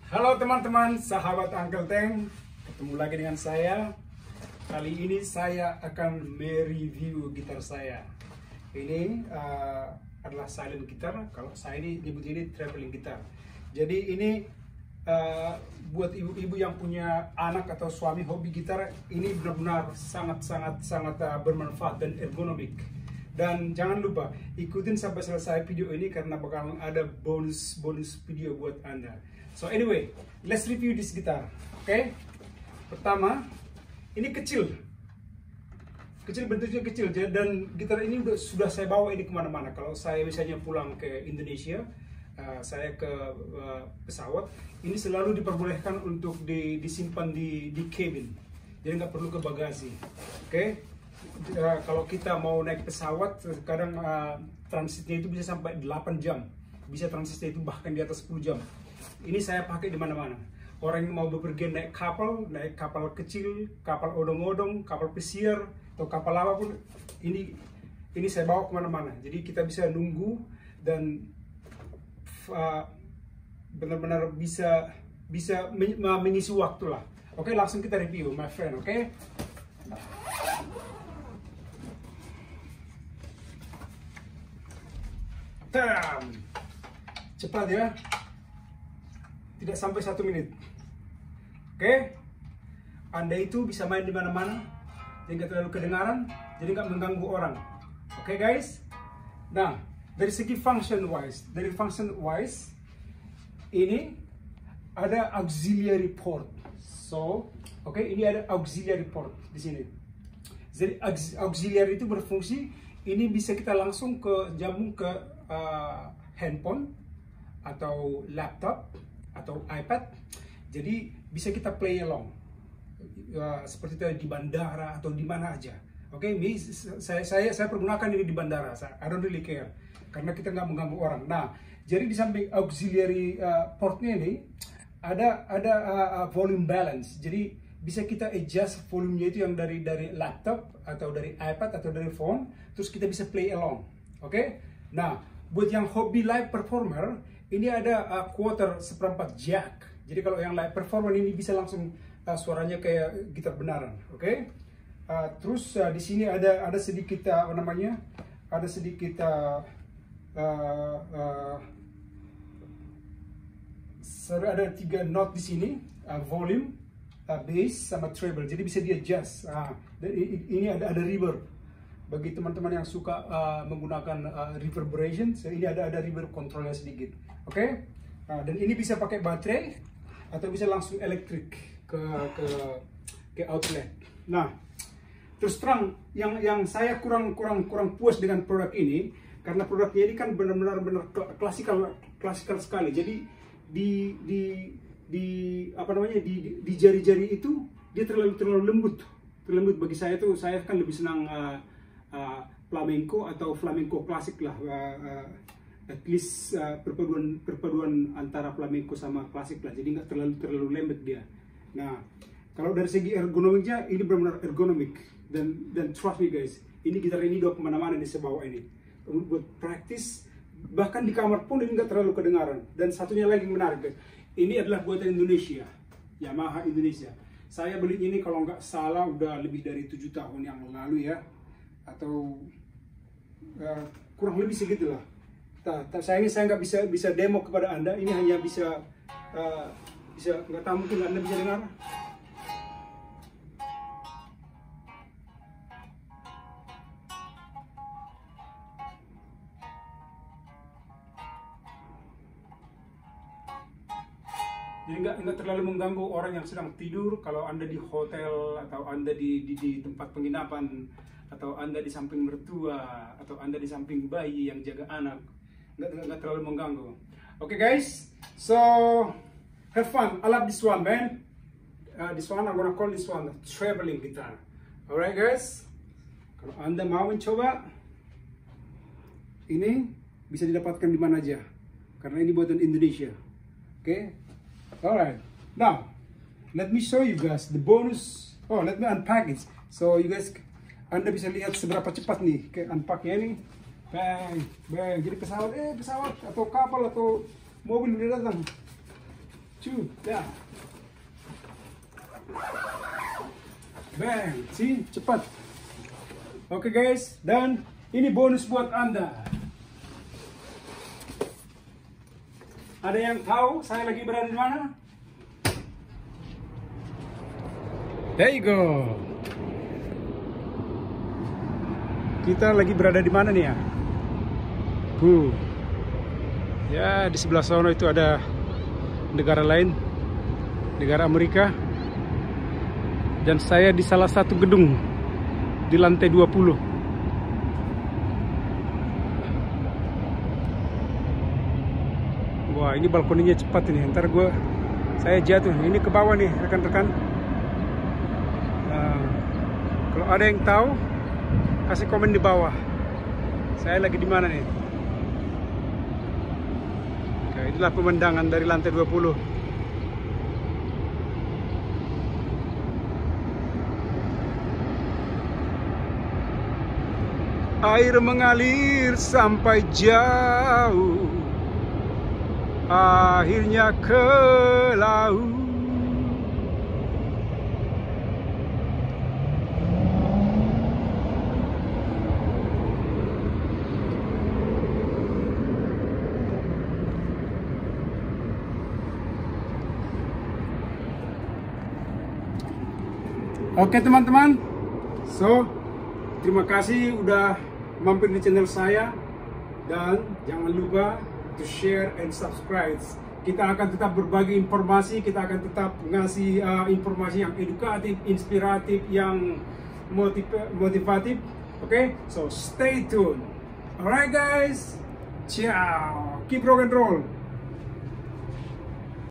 Halo teman-teman, sahabat Uncle Teng, ketemu lagi dengan saya. Kali ini saya akan mereview gitar saya. Ini adalah silent gitar. Kalau saya ini nyebut ini traveling gitar. Jadi ini buat ibu-ibu yang punya anak atau suami hobi gitar, ini benar-benar sangat bermanfaat dan ergonomik. Dan jangan lupa ikutin sampai selesai video ini karena bakal ada bonus video buat Anda. So anyway, let's review this guitar. Oke. Pertama, ini kecil bentuknya kecil, dan gitar ini sudah saya bawa ini kemana-mana. Kalau saya misalnya pulang ke Indonesia, saya ke pesawat, ini selalu diperbolehkan untuk disimpan di cabin, jadi nggak perlu ke bagasi. Oke. Kalau kita mau naik pesawat, kadang transitnya itu bisa sampai 8 jam, bisa transitnya itu bahkan di atas 10 jam. Ini saya pakai di mana-mana. Orang yang mau bepergian naik kapal kecil, kapal odong-odong, kapal pesiar, atau kapal apapun, ini saya bawa kemana-mana. Jadi kita bisa nunggu dan benar-benar bisa mengisi waktu lah. Oke, langsung kita review, my friend. Oke. Cepat ya, tidak sampai 1 menit. Oke. Anda itu bisa main di mana-mana, jadi nggak terlalu kedengaran, jadi nggak mengganggu orang. Oke guys. Nah, dari segi function wise, ini ada auxiliary port. So, oke, ini ada auxiliary port di sini. Jadi auxiliary itu berfungsi, ini bisa kita langsung jambung ke handphone atau laptop atau iPad, jadi bisa kita play along seperti itu di bandara atau di mana aja. Oke, saya pergunakan ini di bandara. I don't really care karena kita nggak mengganggu orang. Nah, jadi di samping auxiliary portnya ini ada volume balance, jadi bisa kita adjust volumenya itu yang dari laptop atau dari iPad atau dari phone, terus kita bisa play along. Oke. Nah, buat yang hobi live performer, ini ada quarter seperempat jack. Jadi kalau yang live performer ini bisa langsung suaranya kayak gitar benaran. Oke. Terus di sini ada sedikit ada sedikit ada 3 note di sini, volume, bass sama treble. Jadi bisa di adjust. Dan ini ada reverb. Bagi teman-teman yang suka menggunakan reverberation, ini ada reverb controlnya sedikit. Oke. Dan ini bisa pakai baterai atau bisa langsung elektrik ke outlet. Nah, terus terang yang saya kurang puas dengan produk ini, karena produknya ini kan benar-benar klasikal sekali. Jadi di jari-jari itu dia terlalu lembut bagi saya. Tuh saya kan lebih senang flamenco atau flamenco klasik lah, at least perpaduan antara flamenco sama klasik lah, jadi nggak terlalu lembek dia. Nah, kalau dari segi ergonomiknya ini benar-benar ergonomik, dan trust me guys, ini gitar ini udah kemana-mana di bawah ini buat praktis, bahkan di kamar pun ini nggak terlalu kedengaran. Dan satunya lagi menarik guys, ini adalah buatan Indonesia, Yamaha Indonesia. Saya beli ini kalau nggak salah udah lebih dari 7 tahun yang lalu ya, atau kurang lebih segitulah. Sayangnya saya nggak bisa demo kepada Anda. Ini hanya bisa nggak tahu, mungkin Anda bisa dengar. Jadi nggak terlalu mengganggu orang yang sedang tidur. Kalau Anda di hotel, atau Anda di tempat penginapan, atau Anda di samping mertua, atau Anda di samping bayi yang jaga anak, nggak terlalu mengganggu. Oke guys, so have fun. I love this one, man. This one I'm gonna call this one traveling guitar. Alright guys, kalau Anda mau mencoba, ini bisa didapatkan di mana aja, karena ini buatan Indonesia. Oke. Alright, now let me show you guys the bonus. Oh, let me unpack it. So you guys, Anda bisa lihat seberapa cepat nih kayak unpacknya ini. Bang, bang. Jadi pesawat atau kapal atau mobil udah datang. Sudah. Bang, sih cepat. Oke guys, dan ini bonus buat Anda. Ada yang tahu saya lagi berada di mana? There you go. Kita lagi berada di mana nih ya? Ya, di sebelah sana itu ada negara lain, negara Amerika. Dan saya di salah satu gedung di lantai 20. Wah, ini balkoninya cepat ini. Ntar saya jatuh. Ini ke bawah nih, rekan-rekan. Nah, kalau ada yang tahu, kasih komen di bawah. Saya lagi di mana nih? Oke, inilah pemandangan dari lantai 20. Air mengalir sampai jauh, akhirnya ke laut. Oke teman-teman, terima kasih udah mampir di channel saya, dan jangan lupa to share and subscribe. Kita akan tetap berbagi informasi, kita akan tetap ngasih informasi yang edukatif, inspiratif, yang motivatif. Oke, so stay tuned. Alright guys, ciao, keep rock and roll.